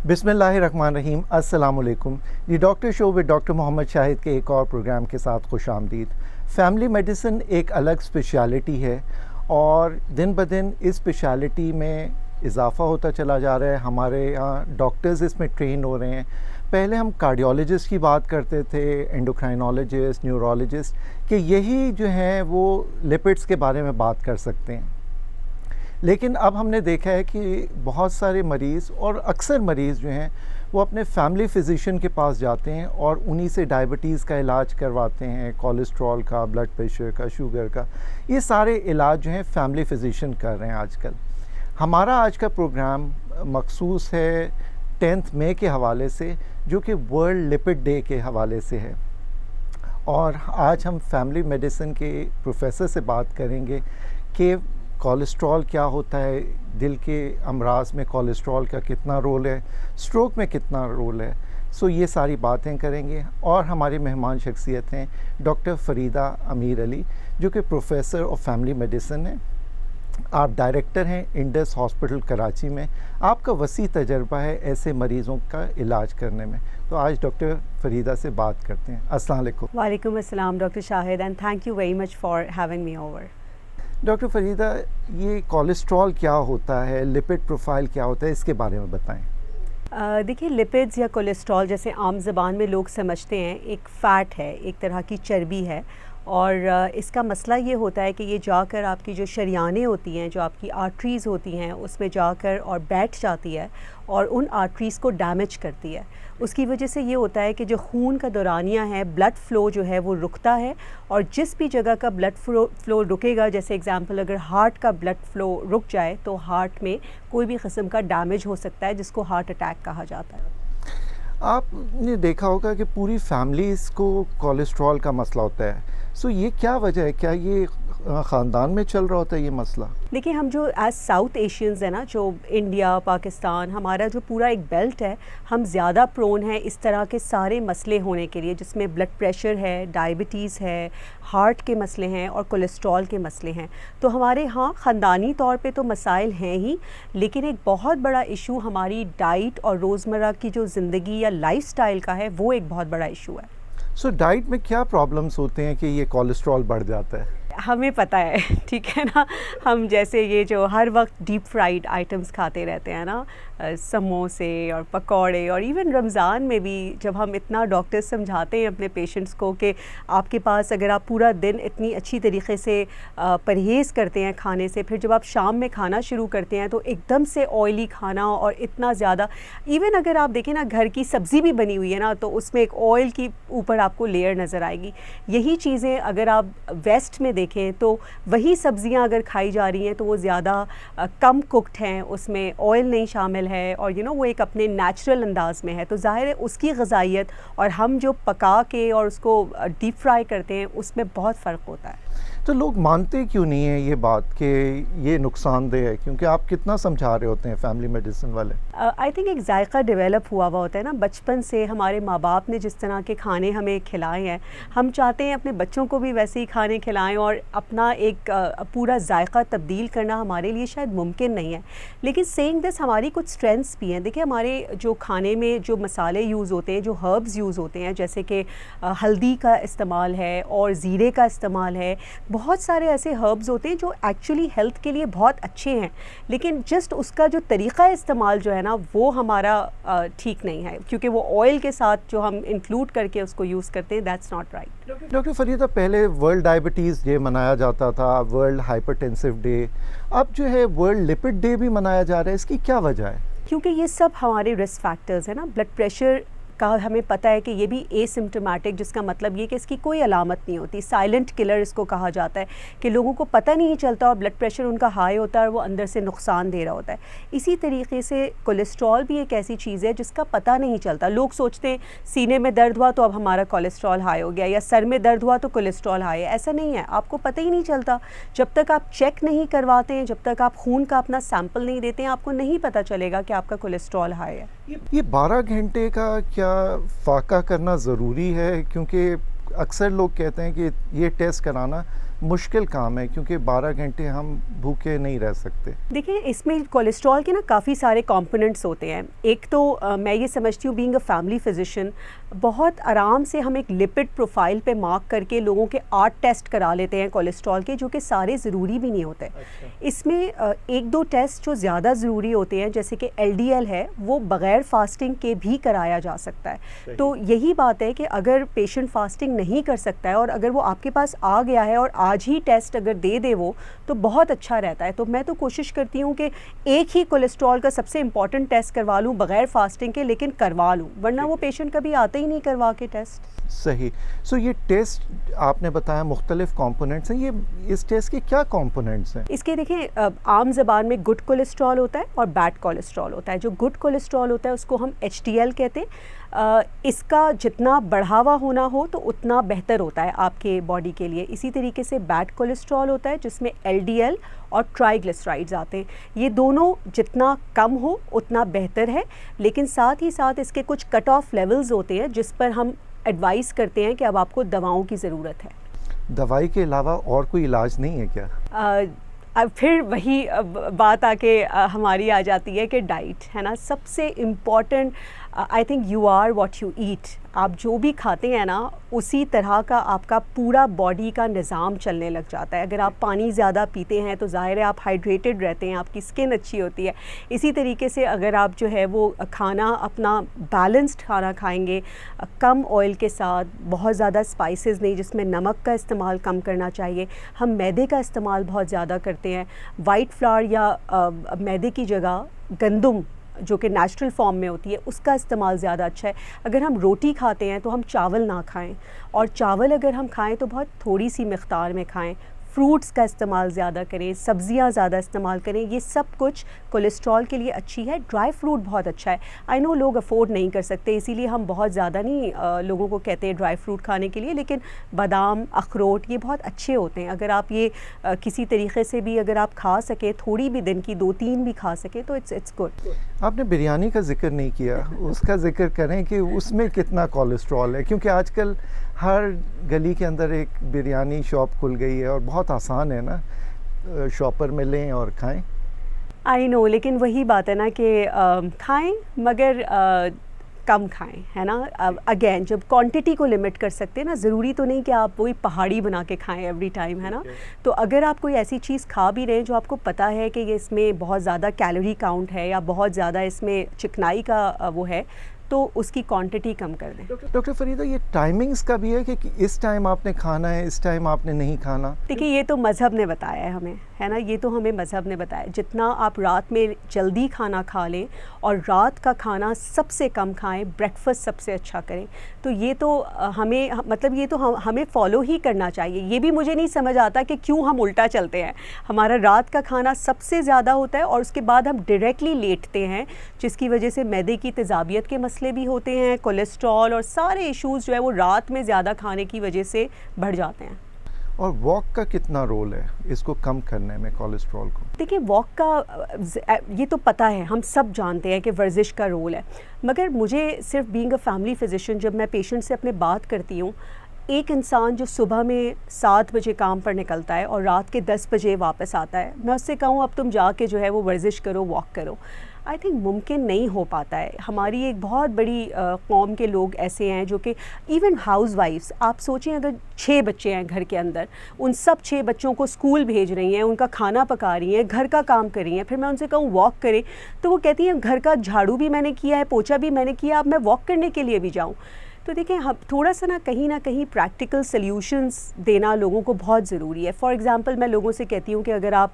बिस्मिल्लाहिर्रहमानिर्रहीम, अस्सलाम वालेकुम। ये doctor show with doctor Mohammad Shahid के एक और प्रोग्राम के साथ खुश आमदीद। फैमिली मेडिसिन एक अलग स्पेशलिटी है और दिन ब दिन इस स्पेशलिटी में इजाफ़ा होता चला जा रहा है। हमारे यहाँ डॉक्टर्स इसमें ट्रेन हो रहे हैं। पहले हम कार्डियोलॉजिस्ट की बात करते थे, एंडोक्राइनोलॉजिस्ट, न्यूरोलॉजिस्ट, कि यही जो हैं वो लिपिड्स के बारे में बात कर सकते हैं। लेकिन अब हमने देखा है कि बहुत सारे मरीज़ और अक्सर मरीज़ जो हैं वो अपने फैमिली फ़िज़िशियन के पास जाते हैं और उन्हीं से डायबिटीज़ का इलाज करवाते हैं, कोलेस्ट्रॉल का, ब्लड प्रेशर का, शुगर का। ये सारे इलाज जो हैं फैमिली फ़िज़िशियन कर रहे हैं आजकल। हमारा आज का प्रोग्राम मखसूस है 10 मई के हवाले से, जो कि वर्ल्ड लिपिड डे के हवाले से है। और आज हम फैमिली मेडिसिन के प्रोफेसर से बात करेंगे कि कोलेस्ट्रॉल क्या होता है, दिल के अमराज में कोलेस्ट्रॉल का कितना रोल है, स्ट्रोक में कितना रोल है। सो ये सारी बातें करेंगे। और हमारी मेहमान शख्सियत हैं डॉक्टर फ़रीदा अमीर अली, जो कि प्रोफेसर ऑफ फैमिली मेडिसिन हैं। आप डायरेक्टर हैं इंडस हॉस्पिटल कराची में। आपका वसी तजर्बा है ऐसे मरीज़ों का इलाज करने में। तो आज डॉक्टर फ़रीदा से बात करते हैं। अस्सलाम वालेकुम। वालेकुम अस्सलाम doctor Shahid, and thank you very much for having me over. Doctor Farida, ये कोलेस्ट्रॉल क्या होता है, लिपिड प्रोफाइल क्या होता है, इसके बारे में बताएं। देखिए, लिपिड्स या कोलेस्ट्रॉल जैसे आम ज़बान में लोग समझते हैं, एक फ़ैट है, एक तरह की चर्बी है। और इसका मसला ये होता है कि ये जाकर आपकी जो शरियानें होती हैं, जो आपकी आर्टरीज़ होती हैं, उसमें जाकर और बैठ जाती है और उन आर्टरीज़ को डैमेज करती है। उसकी वजह से ये होता है कि जो खून का दौरानिया है, ब्लड फ़्लो जो है वो रुकता है। और जिस भी जगह का ब्लड फ़्लो रुकेगा, जैसे एग्ज़ाम्पल अगर हार्ट का ब्लड फ़्लो रुक जाए तो हार्ट में कोई भी किस्म का डैमेज हो सकता है, जिसको हार्ट अटैक कहा जाता है। आपने देखा होगा कि पूरी फैमिलीज़ को कोलेस्ट्रॉल का मसला होता है। सो ये क्या वजह है? क्या ये ख़ानदान में चल रहा होता है ये मसला? देखिए, हम जो एज साउथ एशियंस है ना, जो इंडिया, पाकिस्तान, हमारा जो पूरा एक बेल्ट है, हम ज़्यादा प्रोन है इस तरह के सारे मसले होने के लिए, जिसमें ब्लड प्रेशर है, डायबिटीज़ है, हार्ट के मसले हैं और कोलेस्ट्रॉल के मसले हैं। तो हमारे यहाँ ख़ानदानी तौर पे तो मसाइल हैं ही, लेकिन एक बहुत बड़ा इशू हमारी डाइट और रोज़मर्रा की जो ज़िंदगी या लाइफ़स्टाइल का है, वो एक बहुत बड़ा इशू है। सो डाइट में क्या प्रॉब्लम्स होते हैं कि ये कोलेस्ट्रॉल बढ़ जाता है? हमें पता है, ठीक है ना। हम जैसे ये जो हर वक्त डीप फ्राइड आइटम्स खाते रहते हैं ना, समोसे और पकौड़े, और इवन रमज़ान में भी जब हम इतना डॉक्टर्स समझाते हैं अपने पेशेंट्स को कि आपके पास अगर आप पूरा दिन इतनी अच्छी तरीके से परहेज़ करते हैं खाने से, फिर जब आप शाम में खाना शुरू करते हैं तो एकदम से ऑयली खाना और इतना ज़्यादा, इवन अगर आप देखें ना घर की सब्ज़ी भी बनी हुई है ना, तो उसमें एक ऑयल की ऊपर आपको लेयर नज़र आएगी। यही चीज़ें अगर आप वेस्ट में देखें तो वही सब्ज़ियां अगर खाई जा रही हैं तो वो ज़्यादा कम कुक्ड हैं, उसमें ऑयल नहीं शामिल है और वो एक अपने नेचुरल अंदाज में है। तो ज़ाहिर है उसकी ग़िज़ाइयत और हम जो पका के और उसको डीप फ्राई करते हैं उसमें बहुत फ़र्क होता है। तो लोग मानते क्यों नहीं है ये बात कि ये नुकसानदेह है? क्योंकि आप कितना समझा रहे होते हैं फैमिली मेडिसिन वाले। आई थिंक एक जायका डेवलप हुआ हुआ होता है ना, बचपन से हमारे माँ बाप ने जिस तरह के खाने हमें खिलाए हैं, हम चाहते हैं अपने बच्चों को भी वैसे ही खाने खिलाएं और अपना एक पूरा जायका तब्दील करना हमारे लिए शायद मुमकिन नहीं है। लेकिन सेइंग दिस, हमारी कुछ स्ट्रेंथ्स भी हैं। देखिए, हमारे जो खाने में जो मसाले यूज़ होते हैं, जो हर्ब्स यूज़ होते हैं, जैसे कि हल्दी का इस्तेमाल है और ज़ीरे का इस्तेमाल है, बहुत सारे ऐसे हर्ब्स होते हैं जो एक्चुअली हेल्थ के लिए बहुत अच्छे हैं, लेकिन जस्ट उसका जो तरीक़ा इस्तेमाल जो है ना, वो हमारा ठीक नहीं है, क्योंकि वो ऑयल के साथ जो हम इंक्लूड करके उसको यूज़ करते हैं, दैट्स नॉट राइट। डॉक्टर फ़रीदा, पहले वर्ल्ड डायबिटीज़ डे मनाया जाता था, वर्ल्ड हाइपरटेंसिव डे, अब जो है वर्ल्ड लिपिड डे भी मनाया जा रहा है। इसकी क्या वजह है? क्योंकि ये सब हमारे रिस्क फैक्टर्स हैं ना। ब्लड प्रेशर का हमें पता है कि ये भी एसिम्प्टोमेटिक, जिसका मतलब ये कि इसकी कोई अलामत नहीं होती, साइलेंट किलर इसको कहा जाता है, कि लोगों को पता नहीं चलता और ब्लड प्रेशर उनका हाई होता है और वो अंदर से नुकसान दे रहा होता है। इसी तरीके से कोलेस्ट्रॉल भी एक ऐसी चीज़ है जिसका पता नहीं चलता। लोग सोचते हैं सीने में दर्द हुआ तो अब हमारा कोलेस्ट्रॉल हाई हो गया, या सर में दर्द हुआ तो कोलेस्ट्रॉल हाई है। ऐसा नहीं है, आपको पता ही नहीं चलता। जब तक आप चेक नहीं करवाते हैं, जब तक आप खून का अपना सैंपल नहीं देते हैं, आपको नहीं पता चलेगा कि आपका कोलेस्ट्रॉल हाई है। ये 12 घंटे का क्या फाका करना ज़रूरी है? क्योंकि अक्सर लोग कहते हैं कि ये टेस्ट कराना मुश्किल काम है क्योंकि 12 घंटे हम भूखे नहीं रह सकते। देखिए, इसमें कोलेस्ट्रॉल के ना काफ़ी सारे कंपोनेंट्स होते हैं। एक तो मैं ये समझती हूँ, बीइंग अ फैमिली फिजिशियन, बहुत आराम से हम एक लिपिड प्रोफाइल पे मार्क करके लोगों के 8 टेस्ट करा लेते हैं कोलेस्ट्रॉल के, जो कि सारे ज़रूरी भी नहीं होते। अच्छा। इसमें एक दो टेस्ट जो ज़्यादा ज़रूरी होते हैं, जैसे कि LDL है, वो बग़ैर फास्टिंग के भी कराया जा सकता है। तो यही बात है कि अगर पेशेंट फास्टिंग नहीं कर सकता है और अगर वो आपके पास आ गया है और आज ही टेस्ट अगर दे दे वो, तो बहुत अच्छा रहता है। तो मैं तो कोशिश करती हूँ कि एक ही कोलेस्ट्रॉल का सबसे इम्पॉर्टेंट टेस्ट करवा लूँ बग़ैर फास्टिंग के, लेकिन करवा लूँ, वरना वो पेशेंट कभी आता ही नहीं करवा के टेस्ट। सही। सो ये टेस्ट आपने बताया मुख्तलिफ कंपोनेंट्स हैं, ये इस टेस्ट के क्या कंपोनेंट्स हैं? इसके देखिए, आम ज़बान में गुड कोलेस्ट्रॉल होता है और बैड कोलेस्ट्रॉल होता है। जो गुड कोलेस्ट्रॉल होता है उसको हम HDL कहते हैं। इसका जितना बढ़ावा होना हो तो उतना बेहतर होता है आपके बॉडी के लिए। इसी तरीके से बैड कोलेस्ट्रॉल होता है जिसमें LDL और ट्राइग्लिसराइड्स आते हैं। ये दोनों जितना कम हो उतना बेहतर है, लेकिन साथ ही साथ इसके कुछ कट ऑफ लेवल्स होते हैं जिस पर हम एडवाइस करते हैं कि अब आपको दवाओं की ज़रूरत है। दवाई के अलावा और कोई इलाज नहीं है क्या? अब फिर वही बात आके हमारी आ जाती है कि डाइट है ना सबसे important. I think you are what you eat. आप जो भी खाते हैं ना, उसी तरह का आपका पूरा बॉडी का निज़ाम चलने लग जाता है। अगर आप पानी ज़्यादा पीते हैं तो ज़ाहिर है आप हाइड्रेटेड रहते हैं, आपकी स्किन अच्छी होती है। इसी तरीके से अगर आप जो है वो खाना अपना बैलेंस्ड खाना खाएंगे, कम ऑयल के साथ, बहुत ज़्यादा स्पाइसेस नहीं, जिसमें नमक का इस्तेमाल कम करना चाहिए। हम मैदे का इस्तेमाल बहुत ज़्यादा करते हैं। वाइट फ्लावर या मैदे की जगह गंदम जो कि नेचुरल फॉर्म में होती है, उसका इस्तेमाल ज़्यादा अच्छा है। अगर हम रोटी खाते हैं तो हम चावल ना खाएं, और चावल अगर हम खाएं तो बहुत थोड़ी सी मिक़दार में खाएं। फ्रूट्स का इस्तेमाल ज़्यादा करें, सब्ज़ियाँ ज़्यादा इस्तेमाल करें, ये सब कुछ कोलेस्ट्रॉल के लिए अच्छी है। ड्राई फ्रूट बहुत अच्छा है। आई नो लोग अफोर्ड नहीं कर सकते, इसीलिए हम बहुत ज़्यादा नहीं लोगों को कहते हैं ड्राई फ्रूट खाने के लिए, लेकिन बादाम, अखरोट ये बहुत अच्छे होते हैं। अगर आप ये किसी तरीके से भी अगर आप खा सके, थोड़ी भी दिन की 2-3 भी खा सके तो इट्स गुड। आपने बिरयानी का जिक्र नहीं किया, उसका जिक्र करें कि उसमें कितना कोलेस्ट्रॉल है, क्योंकि आजकल हर गली के अंदर एक बिरयानी शॉप खुल गई है और बहुत आसान है ना, शॉपर में लें और खाएं। आई नो, लेकिन वही बात है ना कि खाएं मगर कम खाएं, है ना। अगेन जब क्वांटिटी को लिमिट कर सकते हैं ना, ज़रूरी तो नहीं कि आप वही पहाड़ी बना के खाएं एवरी टाइम, है ना। तो अगर आप कोई ऐसी चीज़ खा भी रहे हैं जो आपको पता है कि ये इसमें बहुत ज़्यादा कैलोरी काउंट है या बहुत ज़्यादा इसमें चिकनाई का वो है, तो उसकी क्वांटिटी कम कर दें। डॉक्टर फरीदा, ये टाइमिंग्स का भी है कि इस टाइम आपने खाना है, इस टाइम आपने नहीं खाना? देखिए, ये तो मज़हब ने बताया है हमें, है ना, ये तो हमें मज़हब ने बताया। जितना आप रात में जल्दी खाना खा लें और रात का खाना सबसे कम खाएं, ब्रेकफास्ट सबसे अच्छा करें, तो ये तो हमें मतलब ये तो हमें फॉलो ही करना चाहिए। ये भी मुझे नहीं समझ आता कि क्यों हम उल्टा चलते हैं। हमारा रात का खाना सबसे ज़्यादा होता है और उसके बाद हम डायरेक्टली लेटते हैं, जिसकी वजह से मैदे की तेज़ाबियत के मसले भी होते हैं, कोलेस्ट्रॉल और सारे इश्यूज़ जो है वो रात में ज़्यादा खाने की वजह से बढ़ जाते हैं। और वॉक का कितना रोल है इसको कम करने में, कोलेस्ट्रॉल को? देखिए, वॉक का ये तो पता है, हम सब जानते हैं कि वर्जिश का रोल है, मगर मुझे सिर्फ बीइंग अ फैमिली फिजिशियन, जब मैं पेशेंट से अपने बात करती हूँ, एक इंसान जो सुबह में 7 बजे काम पर निकलता है और रात के 10 बजे वापस आता है, मैं उससे कहूँ अब तुम जाके जो है वो वर्जिश करो, वॉक करो, आई थिंक मुमकिन नहीं हो पाता है। हमारी एक बहुत बड़ी कौम के लोग ऐसे हैं जो कि इवन हाउसवाइफ्स, आप सोचें अगर 6 बच्चे हैं घर के अंदर, उन सब 6 बच्चों को स्कूल भेज रही हैं, उनका खाना पका रही हैं, घर का काम कर रही हैं, फिर मैं उनसे कहूँ वॉक करें तो वो कहती हैं घर का झाड़ू भी मैंने किया है, पोछा भी मैंने किया, अब मैं वॉक करने के लिए भी जाऊँ। तो देखिए, हम थोड़ा सा ना कहीं प्रैक्टिकल सल्यूशंस देना लोगों को बहुत ज़रूरी है। फॉर एग्ज़ाम्पल, मैं लोगों से कहती हूँ कि अगर आप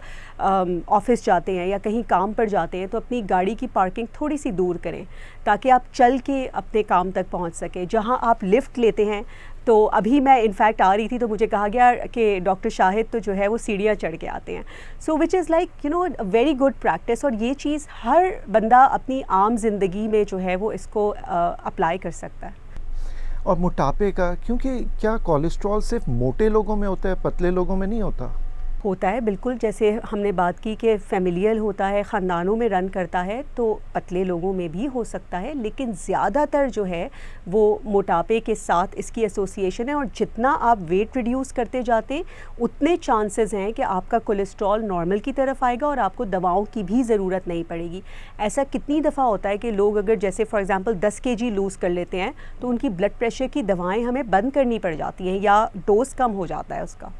ऑफ़िस जाते हैं या कहीं काम पर जाते हैं तो अपनी गाड़ी की पार्किंग थोड़ी सी दूर करें, ताकि आप चल के अपने काम तक पहुँच सकें। जहाँ आप लिफ्ट लेते हैं, तो अभी मैं इनफैक्ट आ रही थी तो मुझे कहा गया कि डॉक्टर शाहिद तो जो है वो सीढ़ियाँ चढ़ के आते हैं। So which is like you know very good practice, और ये चीज़ हर बंदा अपनी आम जिंदगी में जो है वो इसको अप्लाई कर सकता है। और मोटापे का, क्योंकि क्या कोलेस्ट्रॉल सिर्फ मोटे लोगों में होता है, पतले लोगों में नहीं होता? होता है बिल्कुल, जैसे हमने बात की कि फ़ैमिलियल होता है, ख़ानदानों में रन करता है, तो पतले लोगों में भी हो सकता है, लेकिन ज़्यादातर जो है वो मोटापे के साथ इसकी एसोसिएशन है। और जितना आप वेट रिड्यूस करते जाते हैं उतने चांसेस हैं कि आपका कोलेस्ट्रॉल नॉर्मल की तरफ आएगा और आपको दवाओं की भी ज़रूरत नहीं पड़ेगी। ऐसा कितनी दफ़ा होता है कि लोग अगर जैसे फॉर एग्ज़ाम्पल 10 केजी लूज़ कर लेते हैं तो उनकी ब्लड प्रेशर की दवाएँ हमें बंद करनी पड़ जाती हैं या डोज़ कम हो जाता है उसका।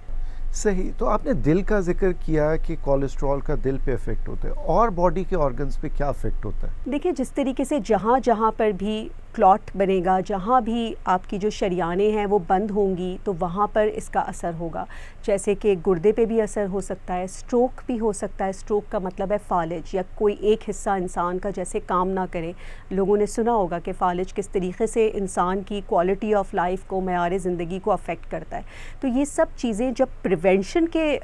सही। तो आपने दिल का ज़िक्र किया कि कोलेस्ट्रॉल का दिल पे इफ़ेक्ट होता है, और बॉडी के ऑर्गन्स पे क्या इफ़ेक्ट होता है? देखिए, जिस तरीके से जहाँ जहाँ पर भी क्लॉट बनेगा, जहाँ भी आपकी जो शरियानें हैं वो बंद होंगी, तो वहाँ पर इसका असर होगा। जैसे कि गुर्दे पे भी असर हो सकता है, स्ट्रोक भी हो सकता है। स्ट्रोक का मतलब है फालिज, या कोई एक हिस्सा इंसान का जैसे काम ना करे। लोगों ने सुना होगा कि फालिज किस तरीके से इंसान की क्वालिटी ऑफ लाइफ को, मयार ज़िंदगी को अफेक्ट करता है। तो ये सब चीज़ें जब प्रिवेंशन के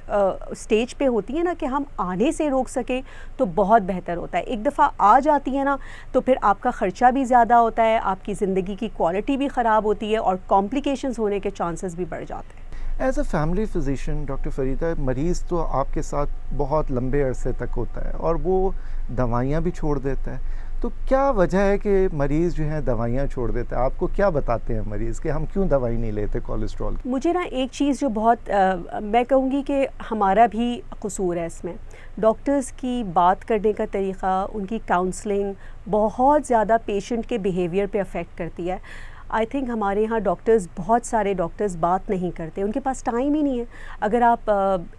स्टेज पे होती हैं ना, कि हम आने से रोक सकें, तो बहुत बेहतर होता है। एक दफ़ा आ जाती है ना, तो फिर आपका ख़र्चा भी ज़्यादा होता है, आपकी ज़िंदगी की क्वालिटी भी ख़राब होती है और कॉम्प्लिकेशंस होने के चांसेस भी बढ़ जाते हैं। As a family physician doctor Farida, मरीज़ तो आपके साथ बहुत लंबे अरसे तक होता है और वो दवाइयाँ भी छोड़ देता है। तो क्या वजह है कि मरीज़ जो हैं दवाइयाँ छोड़ देते हैं? आपको क्या बताते हैं मरीज़ कि हम क्यों दवाई नहीं लेते कोलेस्ट्रॉल की? मुझे ना एक चीज़ जो बहुत मैं कहूँगी कि हमारा भी कसूर है इसमें। डॉक्टर्स की बात करने का तरीक़ा, उनकी काउंसलिंग बहुत ज़्यादा पेशेंट के बिहेवियर पे अफेक्ट करती है। आई थिंक हमारे यहाँ डॉक्टर्स, बहुत सारे डॉक्टर्स बात नहीं करते, उनके पास टाइम ही नहीं है। अगर आप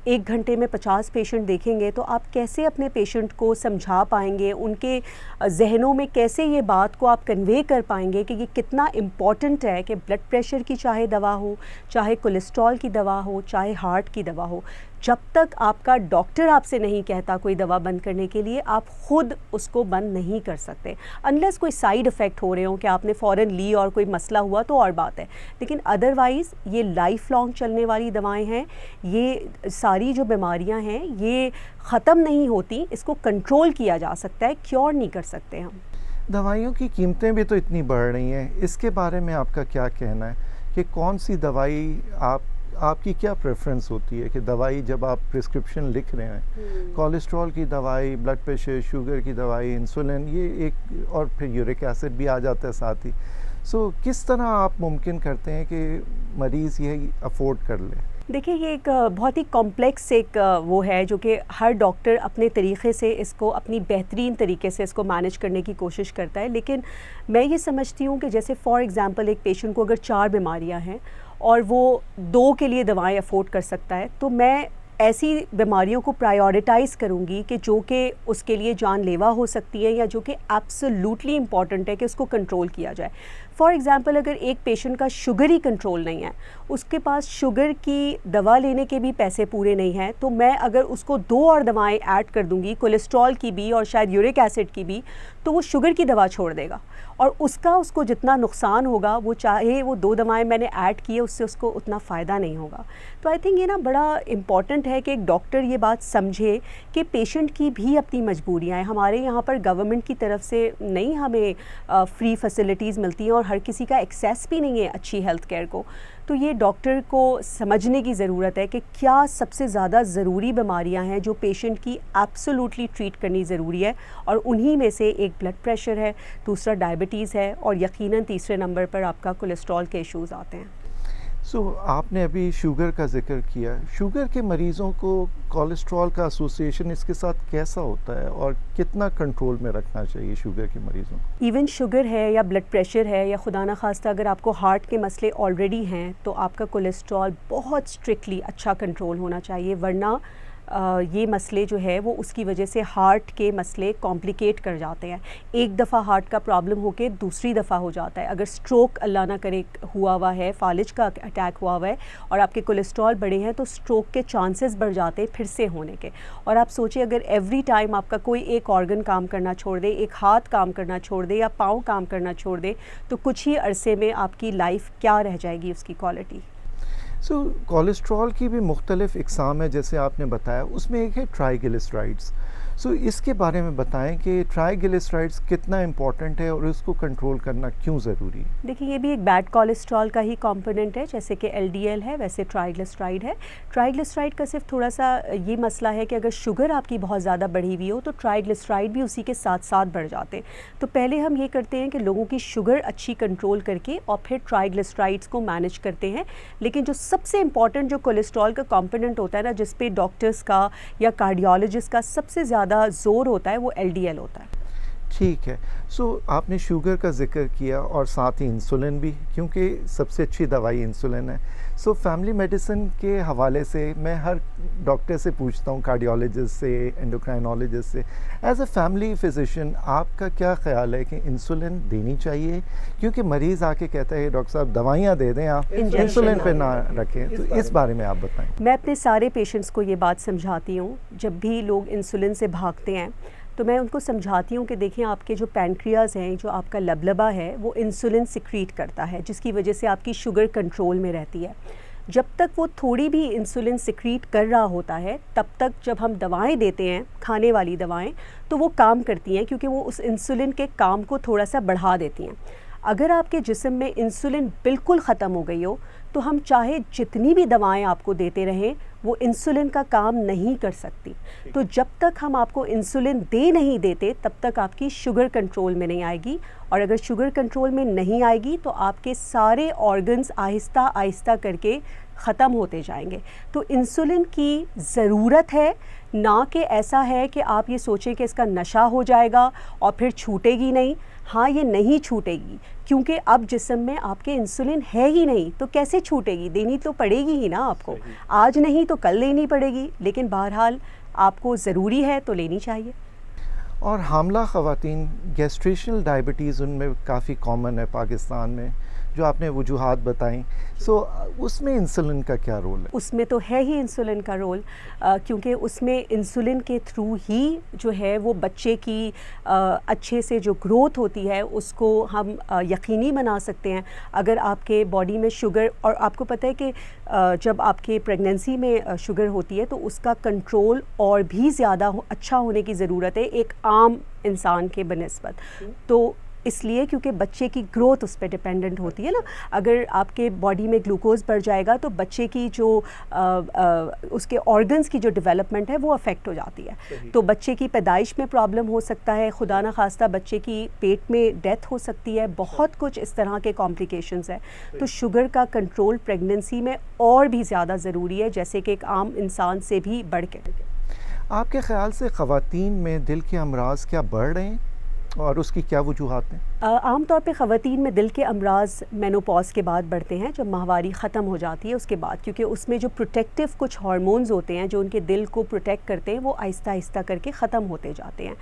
1 घंटे में 50 पेशेंट देखेंगे तो आप कैसे अपने पेशेंट को समझा पाएंगे, उनके जहनों में कैसे ये बात को आप कन्वे कर पाएंगे कि ये कितना इम्पॉर्टेंट है कि ब्लड प्रेशर की चाहे दवा हो, चाहे कोलेस्ट्रॉल की दवा हो, चाहे हार्ट की दवा हो, जब तक आपका डॉक्टर आपसे नहीं कहता कोई दवा बंद करने के लिए, आप ख़ुद उसको बंद नहीं कर सकते। अनलेस कोई साइड इफ़ेक्ट हो रहे हो कि आपने फ़ौरन ली और कोई मसला हुआ तो और बात है, लेकिन अदरवाइज़ ये लाइफ लॉन्ग चलने वाली दवाएं हैं। ये सारी जो बीमारियां हैं ये ख़त्म नहीं होती, इसको कंट्रोल किया जा सकता है, क्योर नहीं कर सकते हम। दवाइयों की कीमतें भी तो इतनी बढ़ रही हैं, इसके बारे में आपका क्या कहना है कि कौन सी दवाई आपकी क्या प्रेफरेंस होती है कि दवाई जब आप प्रिस्क्रिप्शन लिख रहे हैं, कोलेस्ट्रॉल की दवाई, ब्लड प्रेशर, शुगर की दवाई, इंसुलिन, ये एक, और फिर यूरिक एसिड भी आ जाता है साथ ही। सो किस तरह आप मुमकिन करते हैं कि मरीज़ ये अफोर्ड कर ले? देखिए, ये एक बहुत ही कॉम्प्लेक्स एक वो है जो कि हर डॉक्टर अपने तरीक़े से इसको, अपनी बेहतरीन तरीके से इसको मैनेज करने की कोशिश करता है। लेकिन मैं ये समझती हूँ कि जैसे फॉर एग्ज़ाम्पल एक पेशेंट को अगर 4 बीमारियाँ हैं और वो 2 के लिए दवाएं अफोर्ड कर सकता है, तो मैं ऐसी बीमारियों को प्रायोरिटाइज़ करूँगी कि जो कि उसके लिए जानलेवा हो सकती है या जो कि एब्सोल्युटली इम्पॉर्टेंट है कि उसको कंट्रोल किया जाए। फॉर एग्ज़ाम्पल अगर एक पेशेंट का शुगर ही कंट्रोल नहीं है, उसके पास शुगर की दवा लेने के भी पैसे पूरे नहीं हैं, तो मैं अगर उसको 2 और दवाएं ऐड कर दूंगी, कोलेस्ट्रॉल की भी और शायद यूरिक एसिड की भी, तो वो शुगर की दवा छोड़ देगा और उसको जितना नुकसान होगा, वो चाहे वो 2 दवाएं मैंने ऐड की है उससे उसको उतना फ़ायदा नहीं होगा। तो आई थिंक ये ना बड़ा इम्पॉर्टेंट है कि एक डॉक्टर ये बात समझे कि पेशेंट की भी अपनी मजबूरियाँ हैं। हमारे यहाँ पर गवर्नमेंट की तरफ से नहीं हमें फ्री फैसिलिटीज़ मिलती हैं और हर किसी का एक्सेस भी नहीं है अच्छी हेल्थ केयर को। तो ये डॉक्टर को समझने की ज़रूरत है कि क्या सबसे ज़्यादा ज़रूरी बीमारियां हैं जो पेशेंट की एब्सोल्युटली ट्रीट करनी ज़रूरी है, और उन्हीं में से एक ब्लड प्रेशर है, दूसरा डायबिटीज़ है और यकीनन तीसरे नंबर पर आपका कोलेस्ट्रॉल के इश्यूज़ आते हैं। आपने अभी शुगर का ज़िक्र किया। शुगर के मरीज़ों को कोलेस्ट्रॉल का एसोसिएशन इसके साथ कैसा होता है और कितना कंट्रोल में रखना चाहिए शुगर के मरीज़ों को? इवन शुगर है या ब्लड प्रेशर है या खुदा न खास्ता अगर आपको हार्ट के मसले ऑलरेडी हैं, तो आपका कोलेस्ट्रॉल बहुत स्ट्रिक्टली अच्छा कंट्रोल होना चाहिए, वरना ये मसले जो है वो उसकी वजह से हार्ट के मसले कॉम्प्लिकेट कर जाते हैं। एक दफ़ा हार्ट का प्रॉब्लम होके दूसरी दफ़ा हो जाता है। अगर स्ट्रोक अल्लाह ना करे हुआ है, फालिज का अटैक हुआ है और आपके कोलेस्ट्रॉल बढ़े हैं, तो स्ट्रोक के चांसेस बढ़ जाते हैं फिर से होने के। और आप सोचिए अगर एवरी टाइम आपका कोई एक ऑर्गन काम करना छोड़ दे, एक हाथ काम करना छोड़ दे या पाँव काम करना छोड़ दे, तो कुछ ही अरसे में आपकी लाइफ क्या रह जाएगी उसकी क्वालिटी। सो कोलेस्ट्रॉल की भी मुख्तलिफ इकसाम है जैसे आपने बताया, उसमें एक है ट्राइग्लिसराइड्स। सो इसके बारे में बताएं कि ट्राइग्लिसराइड्स कितना इम्पोर्टेंट है और इसको कंट्रोल करना क्यों ज़रूरी है। देखिए ये भी एक बैड कोलेस्ट्रॉल का ही कंपोनेंट है, जैसे कि एलडीएल है वैसे ट्राइग्लिसराइड है। ट्राइग्लिसराइड का सिर्फ थोड़ा सा ये मसला है कि अगर शुगर आपकी बहुत ज़्यादा बढ़ी हुई हो तो ट्राइग्लिसराइड भी उसी के साथ साथ बढ़ जाते हैं। तो पहले हम ये करते हैं कि लोगों की शुगर अच्छी कंट्रोल करके और फिर ट्राइग्लिसराइड्स को मैनेज करते हैं। लेकिन जो सबसे इंपॉर्टेंट जो कोलेस्ट्रॉल का कंपोनेंट होता है ना, जिस पे डॉक्टर्स का या कार्डियोलॉजिस्ट का सबसे ज़्यादा जोर होता है, वो एलडीएल होता है। ठीक है। सो आपने शुगर का ज़िक्र किया और साथ ही इंसुलिन भी, क्योंकि सबसे अच्छी दवाई इंसुलिन है। सो फैमिली मेडिसिन के हवाले से मैं हर डॉक्टर से पूछता हूँ, कार्डियोलॉजिस्ट से, एंडोक्राइनोलॉजिस्ट से, एज अ फैमिली फिजिशियन आपका क्या ख्याल है कि इंसुलिन देनी चाहिए? क्योंकि मरीज़ आके कहता है डॉक्टर साहब दवाइयाँ दे दें, आप इंसुलिन पे ना रखें, तो इस बारे में आप बताएं। मैं अपने सारे पेशेंट्स को ये बात समझाती हूँ, जब भी लोग इंसुलिन से भागते हैं तो मैं उनको समझाती हूँ कि देखिए आपके जो पैनक्रियाज हैं, जो आपका लबलबा है, वो इंसुलिन सिक्रीट करता है, जिसकी वजह से आपकी शुगर कंट्रोल में रहती है। जब तक वो थोड़ी भी इंसुलिन सिक्रीट कर रहा होता है, तब तक जब हम दवाएं देते हैं, खाने वाली दवाएं, तो वो काम करती हैं, क्योंकि वो उस इंसुलिन के काम को थोड़ा सा बढ़ा देती हैं। अगर आपके जिस्म में इंसुलिन बिल्कुल ख़त्म हो गई हो तो हम चाहे जितनी भी दवाएं आपको देते रहें, वो इंसुलिन का काम नहीं कर सकती। तो जब तक हम आपको इंसुलिन दे नहीं देते तब तक आपकी शुगर कंट्रोल में नहीं आएगी, और अगर शुगर कंट्रोल में नहीं आएगी तो आपके सारे ऑर्गन्स आहिस्ता आहिस्ता करके ख़त्म होते जाएंगे। तो इंसुलिन की ज़रूरत है, ना कि ऐसा है कि आप ये सोचें कि इसका नशा हो जाएगा और फिर छूटेगी नहीं। हाँ, ये नहीं छूटेगी, क्योंकि अब जिस्म में आपके इंसुलिन है ही नहीं, तो कैसे छूटेगी? देनी तो पड़ेगी ही ना आपको, आज नहीं तो कल लेनी पड़ेगी, लेकिन बहरहाल आपको ज़रूरी है तो लेनी चाहिए। और हामला ख़वातीन गैस्ट्रेशनल डायबिटीज़ उनमें काफ़ी कॉमन है पाकिस्तान में, जो आपने वजूहात बताई। सो उसमें इंसुलिन का क्या रोल है? उसमें तो है ही इंसुलिन का रोल, क्योंकि उसमें इंसुलिन के थ्रू ही जो है वो बच्चे की अच्छे से जो ग्रोथ होती है उसको हम यकीनी बना सकते हैं। अगर आपके बॉडी में शुगर, और आपको पता है कि जब आपके प्रेगनेंसी में शुगर होती है तो उसका कंट्रोल और भी ज़्यादा अच्छा होने की ज़रूरत है एक आम इंसान के बनिस्बत। तो इसलिए क्योंकि बच्चे की ग्रोथ उस पर डिपेंडेंट होती है ना। अगर आपके बॉडी में ग्लूकोज बढ़ जाएगा तो बच्चे की जो उसके ऑर्गन्स की जो डेवलपमेंट है वो अफेक्ट हो जाती है। तो बच्चे की पैदाइश में प्रॉब्लम हो सकता है, खुदा ना खास्ता बच्चे की पेट में डेथ हो सकती है, बहुत कुछ इस तरह के कॉम्प्लिकेशंस है। तो शुगर का कंट्रोल प्रेगनेंसी में और भी ज़्यादा ज़रूरी है, जैसे कि एक आम इंसान से भी बढ़ के। आपके ख़्याल से ख़वातीन में दिल के अमराज क्या बढ़ रहे हैं और उसकी क्या वजूहात हैं? आम तौर पे ख़वातीन में दिल के अमराज मेनोपॉज़ के बाद बढ़ते हैं, जब माहवारी ख़त्म हो जाती है उसके बाद, क्योंकि उसमें जो प्रोटेक्टिव कुछ हार्मोन्स होते हैं जो उनके दिल को प्रोटेक्ट करते हैं वो आहिस्ता आहिस्ता करके ख़त्म होते जाते हैं।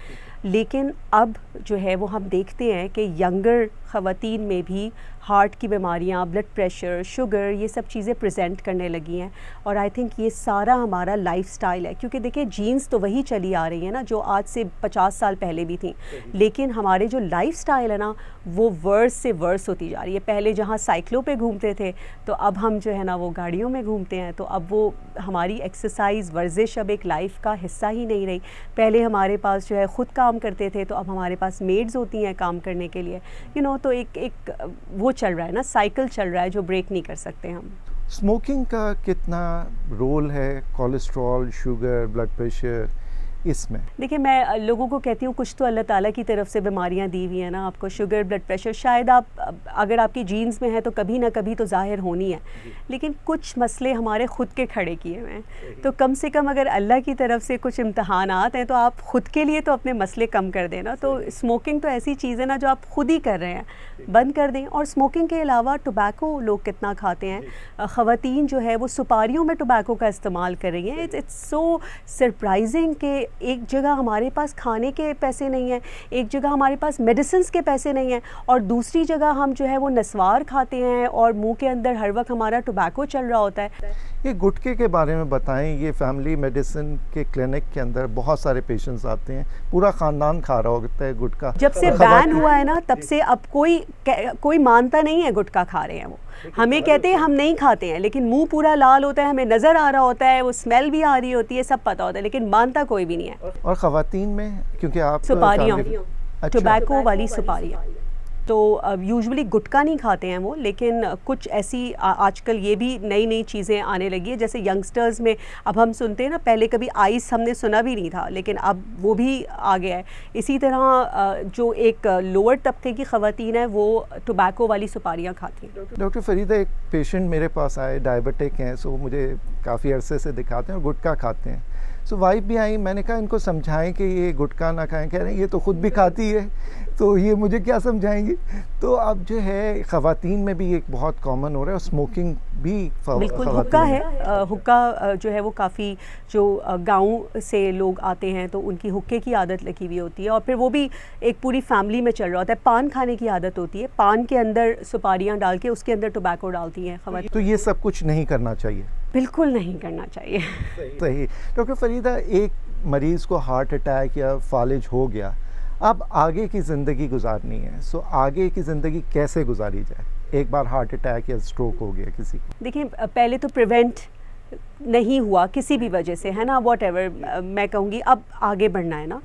लेकिन अब जो है वो हम देखते हैं कि यंगर ख़वातीन में भी हार्ट की बीमारियाँ, ब्लड प्रेशर, शुगर, ये सब चीज़ें प्रेजेंट करने लगी हैं। और आई थिंक ये सारा हमारा लाइफस्टाइल है, क्योंकि देखिए जीन्स तो वही चली आ रही है ना जो आज से 50 साल पहले भी थी, लेकिन हमारे जो लाइफस्टाइल है ना वो वर्स से वर्स होती जा रही है। पहले जहाँ साइकिलों पे घूमते थे तो अब हम जो है ना वो गाड़ियों में घूमते हैं। तो अब वो हमारी एक्सरसाइज, वर्जिश अब एक लाइफ का हिस्सा ही नहीं रही। पहले हमारे पास जो है ख़ुद काम करते थे, तो अब हमारे पास मेड्स होती हैं काम करने के लिए, तो एक वो चल रहा है ना, साइकिल चल रहा है जो ब्रेक नहीं कर सकते हम। स्मोकिंग का कितना रोल है कोलेस्ट्रॉल, शुगर, ब्लड प्रेशर इसमें? देखिए मैं लोगों को कहती हूँ कुछ तो अल्लाह ताला की तरफ से बीमारियाँ दी हुई हैं ना आपको। शुगर, ब्लड प्रेशर शायद आप अगर आपकी जीन्स में है तो कभी ना कभी तो ज़ाहिर होनी है, लेकिन कुछ मसले हमारे ख़ुद के खड़े किए हुए हैं। तो कम से कम अगर अल्लाह की तरफ से कुछ इम्तहानात हैं तो आप ख़ुद के लिए तो अपने मसले कम कर देना। तो स्मोकिंग तो ऐसी चीज़ है ना जो आप ख़ुद ही कर रहे हैं, बंद कर दें। और स्मोकिंग के अलावा टोबैको लोग कितना खाते हैं। ख़वातीन जो है वो सुपारियों में टोबैको का इस्तेमाल कर रही हैं। इट्स सो सरप्राइजिंग कि एक जगह हमारे पास खाने के पैसे नहीं हैं, एक जगह हमारे पास मेडिसिन्स के पैसे नहीं हैं, और दूसरी जगह हम जो है वो नस्वार खाते हैं और मुंह के अंदर हर वक्त हमारा टोबैको चल रहा होता है। ये गुटखे के बारे में बताएं। ये फैमिली मेडिसिन के क्लिनिक के अंदर बहुत सारे पेशेंट्स आते हैं, पूरा ख़ानदान खा रहा होता है गुटखा। जब से बैन हुआ है ना तब से अब कोई मानता नहीं है गुटखा खा रहे हैं वो। हमें कहते हैं हम नहीं खाते हैं, लेकिन मुंह पूरा लाल होता है, हमें नज़र आ रहा होता है, वो स्मेल भी आ रही होती है, सब पता होता है, लेकिन मानता कोई भी नहीं है। और ख़वातीन में क्योंकि आप सुपारियाँ, अच्छा, टोबैको वाली सुपारियाँ, तो यूजुअली गुटखा नहीं खाते हैं वो, लेकिन कुछ ऐसी आजकल ये भी नई नई चीज़ें आने लगी है, जैसे यंगस्टर्स में अब हम सुनते हैं ना, पहले कभी आइस हमने सुना भी नहीं था, लेकिन अब वो भी आ गया है। इसी तरह जो एक लोअर तबके की ख़वातीन है वो टोबैको वाली सुपारियाँ खाती हैं। डॉक्टर फरीदा, एक पेशेंट मेरे पास आए, डायबिटिक हैं, सो मुझे काफ़ी अरसे से दिखाते हैं और गुटखा खाते हैं। सो वाइफ भी आई, मैंने कहा इनको समझाएं कि ये गुटखा ना खाएं, कह रहे हैं ये तो ख़ुद भी खाती है, तो ये मुझे क्या समझाएंगी। तो अब जो है ख़वातीन में भी एक बहुत कॉमन हो रहा है, और स्मोकिंग भी बिल्कुल हुक्का है। हुक्का जो है वो काफ़ी, जो गांव से लोग आते हैं तो उनकी हुक्के की आदत लगी हुई होती है, और फिर वो भी एक पूरी फैमिली में चल रहा होता है। पान खाने की आदत होती है, पान के अंदर सुपारियाँ डाल के उसके अंदर टोबैको डालती हैं ख़वातीन। तो ये सब कुछ नहीं करना चाहिए, बिल्कुल नहीं करना चाहिए। सही। डॉक्टर फरीदा, एक मरीज़ को हार्ट अटैक या फालिज हो गया, अब आगे की ज़िंदगी गुजारनी है, सो आगे की ज़िंदगी कैसे गुजारी जाए? एक बार हार्ट अटैक या स्ट्रोक हो गया किसी को, देखिए पहले तो प्रिवेंट नहीं हुआ किसी भी वजह से, है ना, वॉट एवर, मैं कहूँगी अब आगे बढ़ना है ना।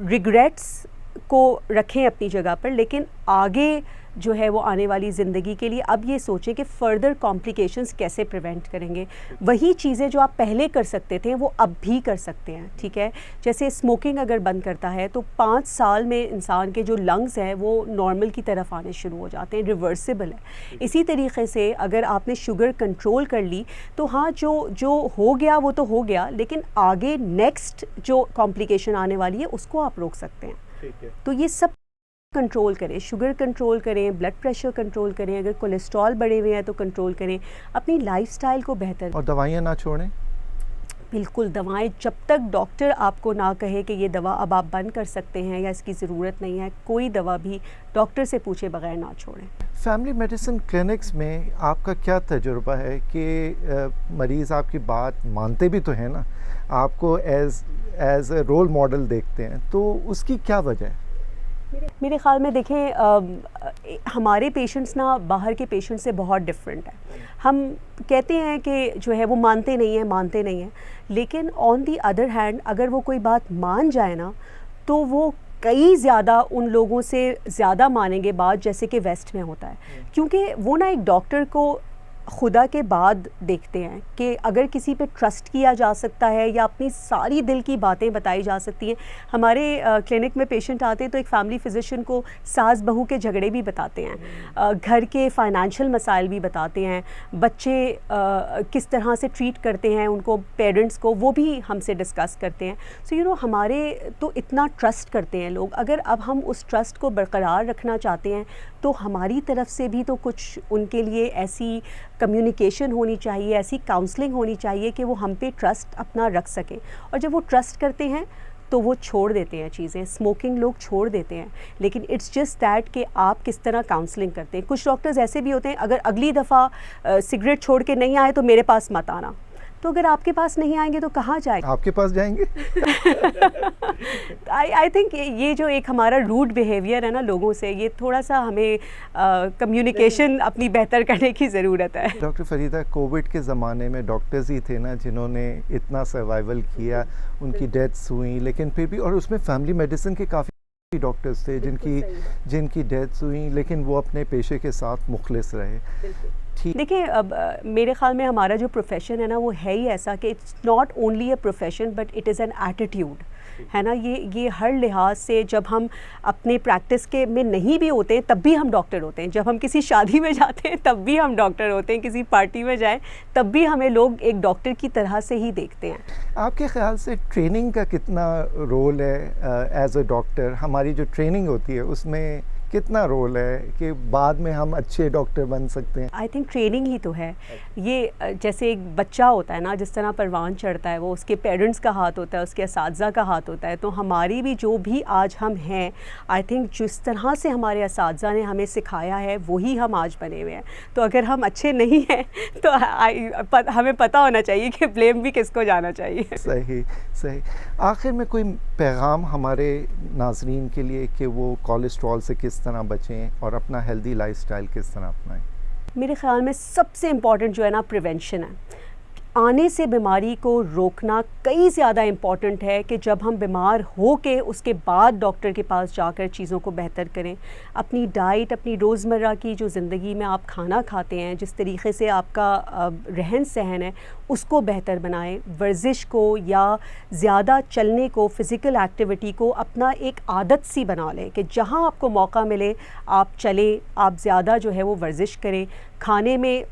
रिग्रेट्स को रखें अपनी जगह पर, लेकिन आगे जो है वो आने वाली ज़िंदगी के लिए अब ये सोचें कि फ़र्दर कॉम्प्लिकेशंस कैसे प्रिवेंट करेंगे। वही चीज़ें जो आप पहले कर सकते थे वो अब भी कर सकते हैं, ठीक है। जैसे स्मोकिंग अगर बंद करता है तो 5 साल में इंसान के जो लंग्स हैं वो नॉर्मल की तरफ आने शुरू हो जाते हैं, रिवर्सिबल है। इसी तरीके से अगर आपने शुगर कंट्रोल कर ली तो हाँ, जो हो गया वो तो हो गया, लेकिन आगे नेक्स्ट जो कॉम्प्लिकेशन आने वाली है उसको आप रोक सकते हैं। ठीक है। तो ये सब कंट्रोल करें, शुगर कंट्रोल करें, ब्लड प्रेशर कंट्रोल करें, अगर कोलेस्ट्रॉल बढ़े हुए हैं तो कंट्रोल करें, अपनी लाइफस्टाइल को बेहतर। और दवाइयाँ ना छोड़ें। बिल्कुल, दवाएं जब तक डॉक्टर आपको ना कहे कि ये दवा अब आप बंद कर सकते हैं या इसकी ज़रूरत नहीं है, कोई दवा भी डॉक्टर से पूछे बगैर ना छोड़ें। फैमिली मेडिसिन क्लिनिक्स में आपका क्या तजुर्बा है कि मरीज़ आपकी बात मानते भी तो हैं ना, आपको एज ए रोल मॉडल देखते हैं, तो उसकी क्या वजह है? मेरे ख़्याल में देखें, हमारे पेशेंट्स ना बाहर के पेशेंट से बहुत डिफरेंट है। हम कहते हैं कि जो है वो मानते नहीं हैं, लेकिन ऑन दी अदर हैंड अगर वो कोई बात मान जाए ना तो वो कई ज़्यादा उन लोगों से ज़्यादा मानेंगे बात, जैसे कि वेस्ट में होता है, क्योंकि वो ना एक डॉक्टर को खुदा के बाद देखते हैं कि अगर किसी पे ट्रस्ट किया जा सकता है या अपनी सारी दिल की बातें बताई जा सकती हैं। हमारे क्लिनिक में पेशेंट आते हैं तो एक फैमिली फिजिशियन को सास बहू के झगड़े भी बताते हैं, घर के फाइनेंशियल मसाइल भी बताते हैं, बच्चे किस तरह से ट्रीट करते हैं उनको, पेरेंट्स को, वो भी हमसे डिस्कस करते हैं। सो यू नो, हमारे तो इतना ट्रस्ट करते हैं लोग। अगर अब हम उस ट्रस्ट को बरकरार रखना चाहते हैं तो हमारी तरफ से भी तो कुछ उनके लिए ऐसी कम्युनिकेशन होनी चाहिए, ऐसी काउंसलिंग होनी चाहिए कि वो हम पे ट्रस्ट अपना रख सकें। और जब वो ट्रस्ट करते हैं तो वो छोड़ देते हैं चीज़ें, स्मोकिंग लोग छोड़ देते हैं, लेकिन इट्स जस्ट दैट कि आप किस तरह काउंसलिंग करते हैं। कुछ डॉक्टर्स ऐसे भी होते हैं, अगर अगली दफ़ा सिगरेट छोड़ के नहीं आए तो मेरे पास मत आना। तो अगर आपके पास नहीं आएंगे तो कहाँ जाएंगे? आपके पास जाएंगे। आई थिंक ये जो एक हमारा रूड बिहेवियर है ना लोगों से, ये थोड़ा सा हमें कम्युनिकेशन अपनी बेहतर करने की ज़रूरत है। डॉक्टर फरीदा, कोविड के ज़माने में डॉक्टर्स ही थे ना जिन्होंने इतना सर्वाइवल किया, उनकी डेथ्स हुई, लेकिन फिर भी, और उसमें फैमिली मेडिसिन के काफ़ी डॉक्टर्स थे जिनकी डेथ्स हुई, लेकिन वो अपने पेशे के साथ मुखलिस रहे। देखिए, अब मेरे ख़्याल में हमारा जो प्रोफेशन है ना वो है ही ऐसा कि it's not only a profession but it is an attitude, है ना। ये हर लिहाज से, जब हम अपने प्रैक्टिस के में नहीं भी होते हैं तब भी हम डॉक्टर होते हैं, जब हम किसी शादी में जाते हैं तब भी हम डॉक्टर होते हैं, किसी पार्टी में जाएं तब भी हमें लोग एक डॉक्टर की तरह से ही देखते हैं। आपके ख़्याल से ट्रेनिंग का कितना रोल है एज अ डॉक्टर? हमारी जो ट्रेनिंग होती है उसमें कितना रोल है कि बाद में हम अच्छे डॉक्टर बन सकते हैं? आई थिंक ट्रेनिंग ही तो है। ये जैसे एक बच्चा होता है ना, जिस तरह परवान चढ़ता है वो उसके पेरेंट्स का हाथ होता है, उसके असातिज़ा का हाथ होता है, तो हमारी भी जो भी आज हम हैं, आई थिंक जिस तरह से हमारे असातिज़ा ने हमें सिखाया है वही हम आज बने हुए हैं। तो अगर हम अच्छे नहीं हैं तो हमें पता होना चाहिए कि ब्लेम भी किसको जाना चाहिए। सही। आखिर में कोई पैगाम हमारे नाजरीन के लिए कि वो कोलेस्ट्रॉल से किस तरह बचें और अपना हेल्दी लाइफस्टाइल किस तरह अपनाएं? मेरे ख़्याल में सबसे इम्पॉर्टेंट जो है ना प्रिवेंशन है। आने से बीमारी को रोकना कई ज़्यादा इम्पॉर्टेंट है कि जब हम बीमार हो के उसके बाद डॉक्टर के पास जाकर चीज़ों को बेहतर करें। अपनी डाइट, अपनी रोज़मर्रा की जो ज़िंदगी में आप खाना खाते हैं, जिस तरीक़े से आपका रहन सहन है, उसको बेहतर बनाएं। वर्जिश को या ज़्यादा चलने को, फ़िज़िकल एक्टिविटी को अपना एक आदत सी बना लें कि जहाँ आपको मौका मिले आप चलें, आप ज़्यादा जो है वो वर्जिश करें। खाने में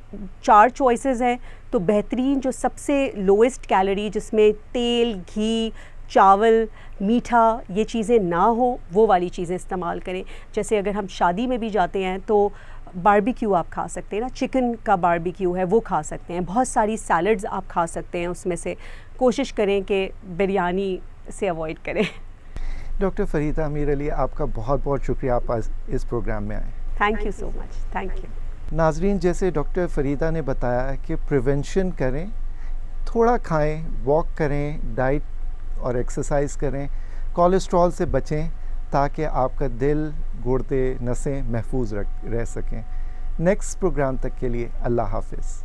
4 चॉइसेस हैं, तो बेहतरीन जो सबसे लोएस्ट कैलोरी, जिसमें तेल, घी, चावल, मीठा ये चीज़ें ना हो, वो वाली चीज़ें इस्तेमाल करें। जैसे अगर हम शादी में भी जाते हैं तो बारबेक्यू आप खा सकते हैं ना, चिकन का बारबेक्यू है वो खा सकते हैं। बहुत सारी सैलड्स आप खा सकते हैं उसमें से। कोशिश करें कि बिरयानी से अवॉइड करें। डॉक्टर फ़रीदा अमीर अली, आपका बहुत बहुत शुक्रिया, आप आज इस प्रोग्राम में आए। Thank you so much. Thank you. नाजरीन, जैसे डॉक्टर फ़रीदा ने बताया कि प्रिवेंशन करें, थोड़ा खाएं, वॉक करें, डाइट और एक्सरसाइज करें, कोलेस्ट्रॉल से बचें ताकि आपका दिल, गुर्दे, नसें महफूज रह सकें। नेक्स्ट प्रोग्राम तक के लिए अल्लाह हाफ़िज़।